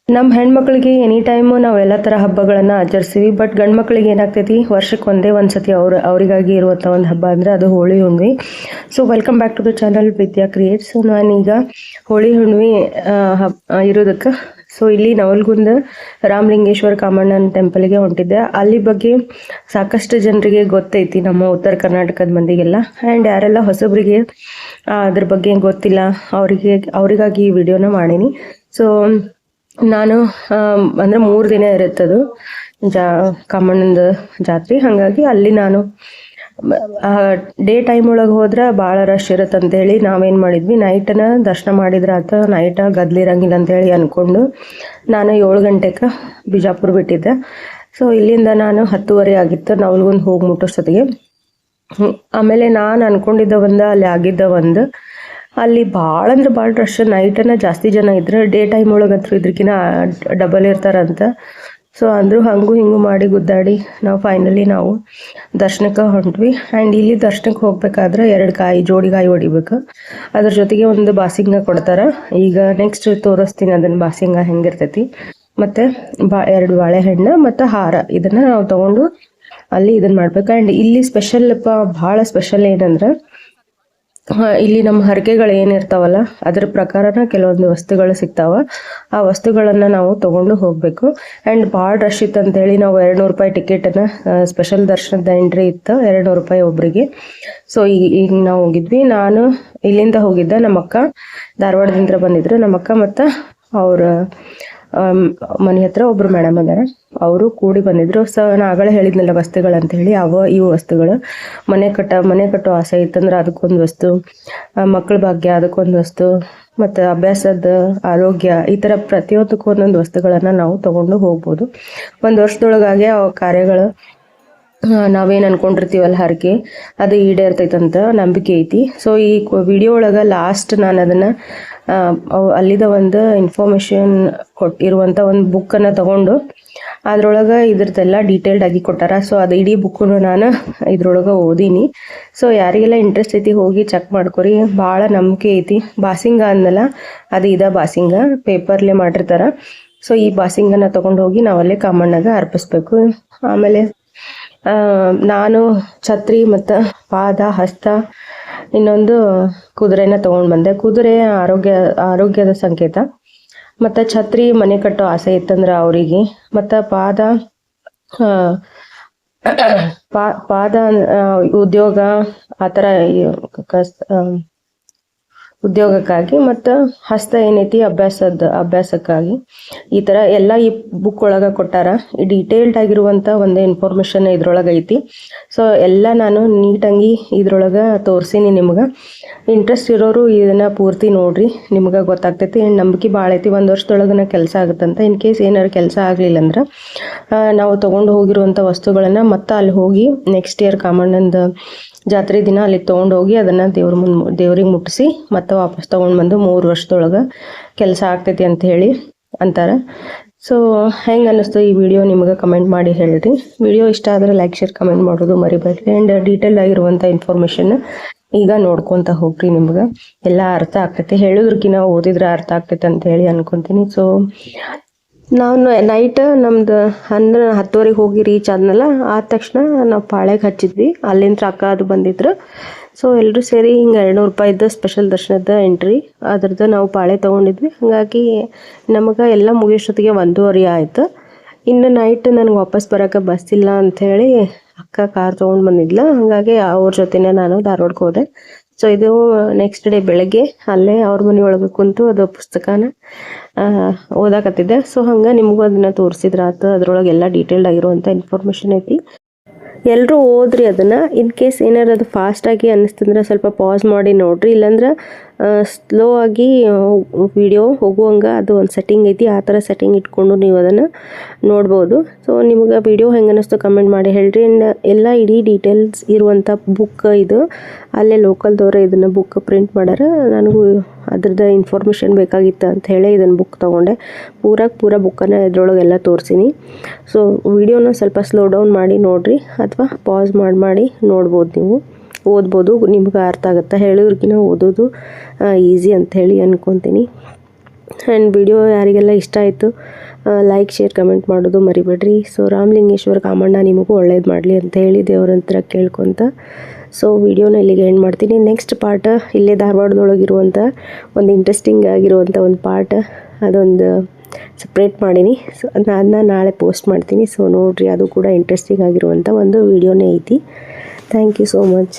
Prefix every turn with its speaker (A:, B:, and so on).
A: ನಮ್ಮ ಹೆಣ್ಮಕ್ಳಿಗೆ any time ನಾವು ಎಲ್ಲ ಥರ ಹಬ್ಬಗಳನ್ನು ಆಚರಿಸ್ತೀವಿ. ಬಟ್ ಗಂಡು ಮಕ್ಳಿಗೆ ಏನಾಗ್ತೈತಿ, ವರ್ಷಕ್ಕೆ ಒಂದೇ ಒಂದು ಸತಿ ಅವರಿಗಾಗಿ ಇರುವಂಥ ಒಂದು ಹಬ್ಬ ಅಂದರೆ ಅದು ಹೋಳಿ ಹುಣ್ಣಿಮೆ. So welcome back to the channel Vidya creates. So ನಾನೀಗ ಹೋಳಿ ಹುಣ್ಣಿಮೆ ಇರೋದಕ್ಕೆ ಇಲ್ಲಿ ನವಲ್ಗುಂದ ರಾಮಲಿಂಗೇಶ್ವರ ಕಾಮಣ್ಣನ ಟೆಂಪಲ್ಗೆ ಹೊಂಟಿದ್ದೆ. ಅಲ್ಲಿ ಬಗ್ಗೆ ಸಾಕಷ್ಟು ಜನರಿಗೆ ಗೊತ್ತೈತಿ, ನಮ್ಮ ಉತ್ತರ ಕರ್ನಾಟಕದ ಮಂದಿಗೆಲ್ಲ. ಆ್ಯಂಡ್ ಯಾರೆಲ್ಲ ಹೊಸಬರಿಗೆ ಅದ್ರ ಬಗ್ಗೆ ಗೊತ್ತಿಲ್ಲ ಅವರಿಗಾಗಿ ಈ ವಿಡಿಯೋನ ಮಾಡೀನಿ. ಸೊ ನಾನು ಅಂದರೆ 3 ದಿನ ಇರುತ್ತದು ಕಾಮಣ್ಣನ ಜಾತ್ರೆ. ಹಾಗಾಗಿ ಅಲ್ಲಿ ನಾನು ಡೇ ಟೈಮ್ ಒಳಗೆ ಹೋದ್ರೆ ಭಾಳ ರಶ್ ಇರುತ್ತೆ ಅಂತೇಳಿ ನಾವೇನು ಮಾಡಿದ್ವಿ, ನೈಟನ್ನ ದರ್ಶನ ಮಾಡಿದ್ರೆ ಆತ, ನೈಟ ಗದ್ಲಿರಂಗಿಲ್ಲ ಅಂತೇಳಿ ಅಂದ್ಕೊಂಡು ನಾನು 7 ಗಂಟೆಗೆ ಬಿಜಾಪುರ ಬಿಟ್ಟಿದ್ದೆ. ಸೊ ಇಲ್ಲಿಂದ ನಾನು 10:30 ಆಗಿತ್ತು ನವಲ್ಗುಂದ ಹೋಗಿ ಮುಟ್ಟೋಷ್ಟೊತ್ತಿಗೆ. ಆಮೇಲೆ ನಾನು ಅಂದ್ಕೊಂಡಿದ್ದ ಅಲ್ಲಿ ಆಗಿದ್ದ ಅಲ್ಲಿ ಭಾಳ ಅಂದ್ರೆ ಭಾಳ ರಶ್. ನೈಟನ್ನ ಜಾಸ್ತಿ ಜನ ಇದ್ರೆ, ಡೇ ಟೈಮ್ ಒಳಗಂತೂ ಇದ್ರಕಿನ್ನ ಡಬಲ್ ಇರ್ತಾರಂತ. ಸೊ ಅಂದರೂ ಹಂಗೂ ಹಿಂಗೂ ಮಾಡಿ ಗುದ್ದಾಡಿ ನಾವು ಫೈನಲಿ ದರ್ಶನಕ್ಕೆ ಹೊಂಟ್ವಿ. ಆ್ಯಂಡ್ ಇಲ್ಲಿ ದರ್ಶನಕ್ಕೆ ಹೋಗ್ಬೇಕಾದ್ರೆ 2 ಜೋಡಿ ಕಾಯಿ ಹೊಡಿಬೇಕು. ಅದ್ರ ಜೊತೆಗೆ ಒಂದು ಬಾಸಿಂಗ ಕೊಡ್ತಾರೆ. ಈಗ ನೆಕ್ಸ್ಟ್ ತೋರಿಸ್ತೀನಿ ಅದನ್ನು ಬಾಸಿಂಗ ಹೆಂಗಿರ್ತೈತಿ. ಮತ್ತು 2 ಬಾಳೆಹಣ್ಣು ಮತ್ತು ಹಾರ, ಇದನ್ನು ನಾವು ತೊಗೊಂಡು ಅಲ್ಲಿ ಇದನ್ನು ಮಾಡ್ಬೇಕು. ಆ್ಯಂಡ್ ಇಲ್ಲಿ ಭಾಳ ಸ್ಪೆಷಲ್ ಏನಂದ್ರೆ, ಇಲ್ಲಿ ನಮ್ಮ ಹರಕೆಗಳು ಏನಿರ್ತಾವಲ್ಲ ಅದ್ರ ಪ್ರಕಾರನ ಕೆಲವೊಂದು ವಸ್ತುಗಳು ಸಿಗ್ತಾವ. ಆ ವಸ್ತುಗಳನ್ನು ನಾವು ತೊಗೊಂಡು ಹೋಗಬೇಕು. ಆ್ಯಂಡ್ ಭಾಳ ರಶ್ ಇತ್ತು ಅಂತೇಳಿ ನಾವು 200 ರೂಪಾಯಿ ಟಿಕೆಟನ್ನು, ಸ್ಪೆಷಲ್ ದರ್ಶನದ ಎಂಟ್ರಿ ಇತ್ತು, 200 ರೂಪಾಯಿ ಒಬ್ಬರಿಗೆ. ಸೊ ಈಗ ನಾವು ಹೋಗಿದ್ವಿ. ನಾನು ಇಲ್ಲಿಂದ ಹೋಗಿದ್ದೆ, ನಮ್ಮ ಅಕ್ಕ ಧಾರವಾಡದಿಂದ ಬಂದಿದ್ರು. ನಮ್ಮ ಅಕ್ಕ ಮತ್ತು ಅವ್ರ ಮನೆ ಹತ್ರ ಒಬ್ರು ಮೇಡಮ್ ಅದಾರ, ಅವರು ಕೂಡಿ ಬಂದಿದ್ರು. ಸೊ ನಾನು ಆಗಲೇ ಹೇಳಿದ್ನಲ್ಲ ವಸ್ತುಗಳಂತ ಹೇಳಿ, ಇವು ವಸ್ತುಗಳು. ಮನೆ ಕಟ್ಟೋ ಆಸೆ ಇತ್ತಂದ್ರೆ ಅದಕ್ಕೊಂದು ವಸ್ತು, ಮಕ್ಕಳ ಭಾಗ್ಯ ಅದಕ್ಕೊಂದು ವಸ್ತು, ಮತ್ತು ಅಭ್ಯಾಸದ ಆರೋಗ್ಯ, ಈ ಥರ ಪ್ರತಿಯೊಂದಕ್ಕೂ ಒಂದೊಂದು ವಸ್ತುಗಳನ್ನು ನಾವು ತೊಗೊಂಡು ಹೋಗ್ಬೋದು. ಒಂದು ವರ್ಷದೊಳಗಾಗಿ ಆ ಕಾರ್ಯಗಳು ನಾವೇನು ಅನ್ಕೊಂಡಿರ್ತೀವಲ್ಲ ಹರಕೆ, ಅದು ಈಡೇರ್ತೈತಂತ ನಂಬಿಕೆ ಐತಿ. ಸೊ ಈ ವಿಡಿಯೋ ಒಳಗೆ ಲಾಸ್ಟ್ ನಾನು ಅದನ್ನು ಅಲ್ಲಿದ ಒಂದು ಇನ್ಫಾರ್ಮೇಷನ್ ಕೊಟ್ಟಿರುವಂಥ ಒಂದು ಬುಕ್ಕನ್ನು ತೊಗೊಂಡು ಅದ್ರೊಳಗೆ ಇದ್ರದ್ದೆಲ್ಲ ಡೀಟೇಲ್ಡ್ ಆಗಿ ಕೊಟ್ಟಾರ. ಸೊ ಅದು ಇಡೀ ಬುಕ್ಕನ್ನು ನಾನು ಇದ್ರೊಳಗೆ ಓದೀನಿ. ಸೊ ಯಾರಿಗೆಲ್ಲ ಇಂಟ್ರೆಸ್ಟ್ ಐತಿ ಹೋಗಿ ಚೆಕ್ ಮಾಡ್ಕೊರಿ, ಭಾಳ ನಂಬಿಕೆ ಐತಿ. ಬಾಸಿಂಗ ಅಂದಲ್ಲ, ಅದು ಬಾಸಿಂಗ ಪೇಪರ್ಲೆ ಮಾಡಿರ್ತಾರೆ. ಸೊ ಈ ಬಾಸಿಂಗನ್ನು ತೊಗೊಂಡು ಹೋಗಿ ನಾವಲ್ಲೇ ಕಾಮಣ್ಣಗೆ ಅರ್ಪಿಸ್ಬೇಕು. ಆಮೇಲೆ ನಾನು ಛತ್ರಿ ಮತ್ತು ಪಾದ, ಹಸ್ತ, ಇನ್ನೊಂದು ಕುದುರೆನ ತೊಗೊಂಡು ಬಂದೆ. ಕುದುರೆ ಆರೋಗ್ಯದ ಸಂಕೇತ, ಮತ್ತು ಛತ್ರಿ ಮನೆ ಕಟ್ಟೋ ಆಸೆ ಇತ್ತಂದ್ರೆ ಅವರಿಗೆ, ಮತ್ತು ಪಾದ ಉದ್ಯೋಗ, ಆ ಥರ ಉದ್ಯೋಗಕ್ಕಾಗಿ, ಮತ್ತು ಹಸ್ತ ಏನೈತಿ ಅಭ್ಯಾಸಕ್ಕಾಗಿ. ಈ ಥರ ಎಲ್ಲ ಈ ಬುಕ್ ಒಳಗೆ ಕೊಟ್ಟಾರ. ಈ ಡೀಟೇಲ್ಡ್ ಆಗಿರುವಂಥ ಒಂದು ಇನ್ಫಾರ್ಮೇಷನ್ ಇದ್ರೊಳಗೆ ಐತಿ. ಸೊ ಎಲ್ಲ ನಾನು ನೀಟಾಗಿ ಇದ್ರೊಳಗೆ ತೋರಿಸೀನಿ. ನಿಮ್ಗೆ ಇಂಟ್ರೆಸ್ಟ್ ಇರೋರು ಇದನ್ನು ಪೂರ್ತಿ ನೋಡ್ರಿ, ನಿಮ್ಗೆ ಗೊತ್ತಾಗ್ತೈತಿ. ನಂಬಿಕೆ ಭಾಳ ಐತಿ, 1 ವರ್ಷದೊಳಗನ ಕೆಲಸ ಆಗುತ್ತಂತ. ಇನ್ ಕೇಸ್ ಏನಾದ್ರು ಕೆಲಸ ಆಗಲಿಲ್ಲ ಅಂದ್ರೆ ನಾವು ತೊಗೊಂಡು ಹೋಗಿರುವಂಥ ವಸ್ತುಗಳನ್ನು ಮತ್ತೆ ಅಲ್ಲಿ ಹೋಗಿ ನೆಕ್ಸ್ಟ್ ಇಯರ್ ಕಾಮಣ್ಣನ ಜಾತ್ರೆ ದಿನ ಅಲ್ಲಿ ತೊಗೊಂಡು ಹೋಗಿ ಅದನ್ನು ದೇವ್ರಿಗೆ ಮುಟ್ಟಿಸಿ ಮತ್ತೆ ವಾಪಸ್ ತೊಗೊಂಡು ಬಂದು 3 ವರ್ಷದೊಳಗೆ ಕೆಲಸ ಆಗ್ತೈತಿ ಅಂತ ಹೇಳಿ ಅಂತಾರೆ. ಸೊ ಹೆಂಗೆ ಅನ್ನಿಸ್ತು ಈ ವಿಡಿಯೋ ನಿಮ್ಗೆ ಕಮೆಂಟ್ ಮಾಡಿ ಹೇಳ್ರಿ. ವಿಡಿಯೋ ಇಷ್ಟ ಆದರೆ ಲೈಕ್, ಶೇರ್, ಕಮೆಂಟ್ ಮಾಡೋದು ಮರಿಬೇಡ್ರಿ. ಆ್ಯಂಡ್ ಡೀಟೇಲ್ ಆಗಿರುವಂಥ ಇನ್ಫಾರ್ಮೇಷನ್ ಈಗ ನೋಡ್ಕೊತ ಹೋಗ್ರಿ, ನಿಮ್ಗೆ ಎಲ್ಲ ಅರ್ಥ ಆಗ್ತೈತಿ. ಹೇಳೋದ್ರಕ್ಕಿಂತ ಓದಿದ್ರೆ ಅರ್ಥ ಆಗ್ತೈತೆ ಅಂತ ಹೇಳಿ ಅನ್ಕೊತೀನಿ. ಸೊ ನಾವು ನೈಟ್ ನಮ್ದು 10:30 ಹೋಗಿ ರೀಚ್ ಆದ್ನಲ್ಲ, ಆದ ತಕ್ಷಣ ನಾವು ಪಾಳ್ಯಕ್ಕೆ ಹಚ್ಚಿದ್ವಿ. ಅಲ್ಲಿಂದ ಅಕ್ಕ ಅದು ಬಂದಿದ್ರು. ಸೊ ಎಲ್ಲರೂ ಸೇರಿ ಹಿಂಗೆ 200 ರೂಪಾಯಿದ್ದು ಸ್ಪೆಷಲ್ ದರ್ಶನದ ಎಂಟ್ರಿ, ಅದ್ರದ್ದು ನಾವು ಪಾಳೆ ತೊಗೊಂಡಿದ್ವಿ. ಹಾಗಾಗಿ ನಮಗೆ ಎಲ್ಲ ಮುಗಿಯೋಷ್ಟೊತ್ತಿಗೆ 1:30 ಆಯಿತು. ಇನ್ನು ನೈಟ್ ನನಗೆ ವಾಪಸ್ ಬರೋಕ್ಕೆ ಬಸ್ ಇಲ್ಲ ಅಂಥೇಳಿ ಅಕ್ಕ ಕಾರ್ ತೊಗೊಂಡು ಬಂದಿದ್ಲ. ಹಾಗಾಗಿ ಅವ್ರ ಜೊತೆನೇ ನಾನು ಧಾರವಾಡಕ್ಕೆ ಹೋದೆ. ಸೊ ಇದು ನೆಕ್ಸ್ಟ್ ಡೇ ಬೆಳಗ್ಗೆ ಅಲ್ಲೇ ಅವ್ರ ಮನೆಯೊಳಗೆ ಕುಂತು ಅದು ಪುಸ್ತಕನ ಓದಾಕತ್ತಿದ್ದೆ. ಸೊ ಹಂಗೆ ನಿಮಗೂ ಅದನ್ನು ತೋರಿಸಿದ್ರಾತು. ಅದ್ರೊಳಗೆ ಎಲ್ಲ ಡೀಟೇಲ್ಡ್ ಆಗಿರುವಂಥ ಇನ್ಫಾರ್ಮೇಷನ್ ಐತಿ. ಎಲ್ಲರೂ ಓದ್ರಿ ಅದನ್ನು. ಇನ್ ಕೇಸ್ ಏನಾರು ಅದು ಫಾಸ್ಟಾಗಿ ಅನ್ನಿಸ್ತಂದ್ರೆ ಸ್ವಲ್ಪ ಪಾಸ್ ಮಾಡಿ ನೋಡಿರಿ, ಇಲ್ಲಾಂದ್ರೆ ಸ್ಲೋ ಆಗಿ ವಿಡಿಯೋ ಹೋಗುವಂಗೆ ಅದು ಒಂದು ಸೆಟ್ಟಿಂಗ್ ಐತಿ. ಆ ಥರ ಸೆಟ್ಟಿಂಗ್ ಇಟ್ಕೊಂಡು ನೀವು ಅದನ್ನು ನೋಡ್ಬೋದು. ಸೊ ನಿಮ್ಗೆ ವಿಡಿಯೋ ಹೆಂಗೆ ಅನ್ನಿಸ್ತು ಕಮೆಂಟ್ ಮಾಡಿ ಹೇಳ್ರಿ. ಆ್ಯಂಡ್ ಎಲ್ಲ ಇಡೀ ಡೀಟೇಲ್ಸ್ ಇರುವಂಥ ಬುಕ್ ಇದು. ಅಲ್ಲೇ ಲೋಕಲ್ದವ್ರು ಇದನ್ನು ಬುಕ್ ಪ್ರಿಂಟ್ ಮಾಡ್ಯಾರ. ನನಗೂ ಅದ್ರದ್ದು ಇನ್ಫಾರ್ಮೇಷನ್ ಬೇಕಾಗಿತ್ತು ಅಂತ ಹೇಳಿ ಇದನ್ನು ಬುಕ್ ತೊಗೊಂಡೆ. ಪೂರ ಬುಕ್ಕನ್ನು ಇದ್ರೊಳಗೆಲ್ಲ ತೋರಿಸೀನಿ. ಸೊ ವಿಡಿಯೋನ ಸ್ವಲ್ಪ ಸ್ಲೋ ಡೌನ್ ಮಾಡಿ ನೋಡಿರಿ, ಅಥವಾ ಪಾಸ್ ಮಾಡಿ ನೋಡ್ಬೋದು. ನೀವು ಓದ್ಬೋದು, ನಿಮ್ಗೆ ಅರ್ಥ ಆಗುತ್ತೆ. ಹೇಳೋದ್ರಕ್ಕಿಂತ ಓದೋದು ಈಸಿ ಅಂಥೇಳಿ ಅನ್ಕೊತೀನಿ. ಆ್ಯಂಡ್ ವಿಡಿಯೋ ಯಾರಿಗೆಲ್ಲ ಇಷ್ಟ ಆಯಿತು ಲೈಕ್ ಶೇರ್ ಕಮೆಂಟ್ ಮಾಡೋದು ಮರಿಬೇಡ್ರಿ. ಸೊ ರಾಮಲಿಂಗೇಶ್ವರ ಕಾಮಣ್ಣ ನಿಮಗೂ ಒಳ್ಳೇದು ಮಾಡಲಿ ಅಂತ ಹೇಳಿ ದೇವ್ರ ಹತ್ರ ಕೇಳ್ಕೊತ ಸೊ ವಿಡಿಯೋನ ಇಲ್ಲಿಗೆ ಎಂಡ್ ಮಾಡ್ತೀನಿ. ನೆಕ್ಸ್ಟ್ ಪಾರ್ಟ್ ಇಲ್ಲೇ ಧಾರವಾಡದೊಳಗಿರುವಂಥ ಒಂದು ಇಂಟ್ರೆಸ್ಟಿಂಗ್ ಆಗಿರುವಂಥ ಒಂದು ಪಾರ್ಟ್ ಅದೊಂದು ಸಪ್ರೇಟ್ ಮಾಡೀನಿ. ಸೊ ಅದನ್ನ ನಾಳೆ ಪೋಸ್ಟ್ ಮಾಡ್ತೀನಿ. ಸೊ ನೋಡಿರಿ, ಅದು ಕೂಡ ಇಂಟ್ರೆಸ್ಟಿಂಗ್ ಆಗಿರುವಂಥ ಒಂದು ವಿಡಿಯೋನೇ ಐತಿ. Thank you so much.